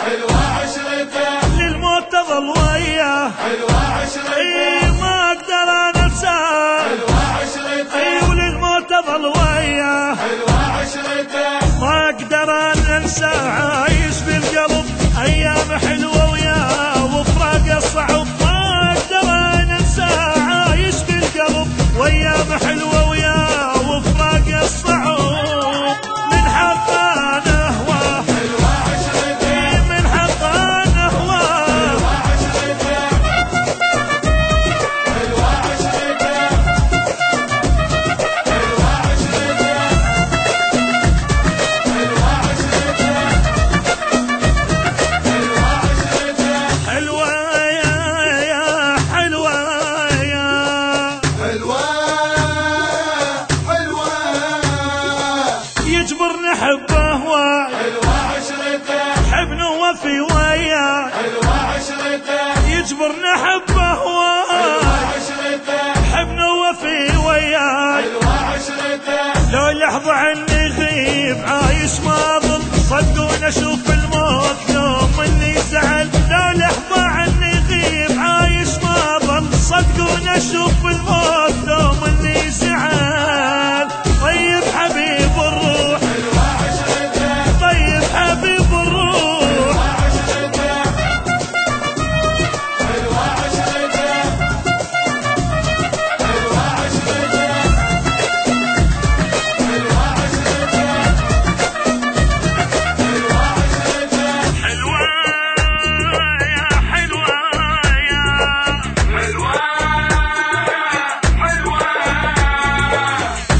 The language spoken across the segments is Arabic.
حلوة عشرته للموت تظل وياه، حلوة عشرته ما اقدر انساه، حلوة عشرته وللموت تظل وياه، حلوة عشرته ما اقدر انساه، عايش بالقلب ايام حلوة وياه وفراق الصعب ما اقدر انساه، عايش بالقلب وايام حلوة وياه وفراق الصعب من حقه نهواه، حلوة عشرته من حقه نهواه، حلوة عشرته حلوة عشرته حلوة عشرته حلوة عشرته حلوة يا حلوة يا حلوة حلوة يجبرني حبه واي، حلوة عشرته حبن وفي وياه، حلوة عشرته يجبرني حبه واي، حلوة عشرته حبن وفي وياي، حلوة عشرته لو لحظة عني يغيب عايش ما ظل صدقوني اشوف الموت لو مني زعل، لو لحظة عني يغيب عايش ما ظل صدقوني اشوف الموت لو مني زعل، طيب حبيب الروح، حلوة عشرته طيب حبيب الروح، حلوة عشرته حلوة عشرته حلوة عشرته حلوة عشرته حلوة يا حلوة يا حلوة حلوة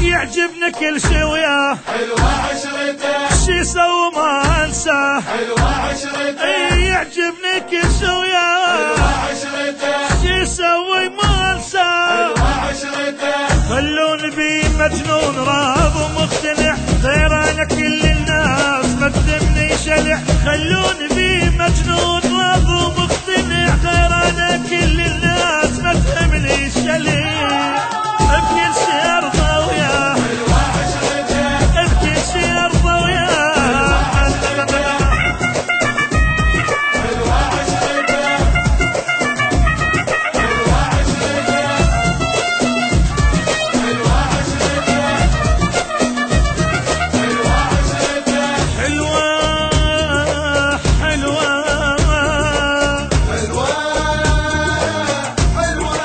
يعجبني كل شي وياه، حلوة عشرته شي سوى ما انساه، حلوة عشرته يعجبني كل شي وياه، حلوة عشرته شي سوى ما انساه، حلوة عشرته خلوني بي مجنون راض ومقتنع غير انا كل الناس مقدمني شلع، خلوني بي مجنون راض ومقتنع غير انا كل الناس مقدمني شلع، بكل شي ارضى وياه، حلوة عشرته بكل شي ارضى وياه، حلوة عشرته حلوة عشرته حلوة عشرته حلوة عشرته حلوة حلوة حلوة حلوة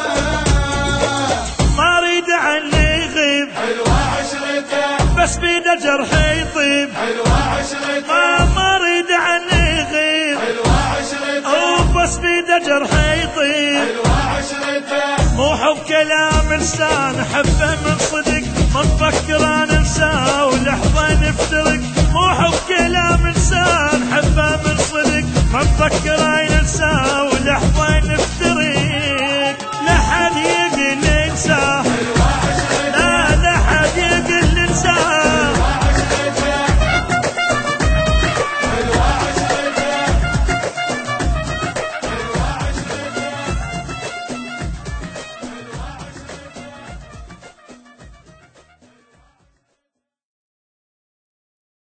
ما اريد عني يغيب، حلوة عشرته بس بيده جرحي يطيب، حلوة عشرته ما اريد عني يغيب، حلوة عشرته بس بيده جرحي يطيب، حلوة عشرته مو حب كلام لسان حبه من صدق ما نفكر ننساه ولحظة نفترق، مو حب كلام لسان حبه من صدق ما نفكر ننساه ولحظة نفترق.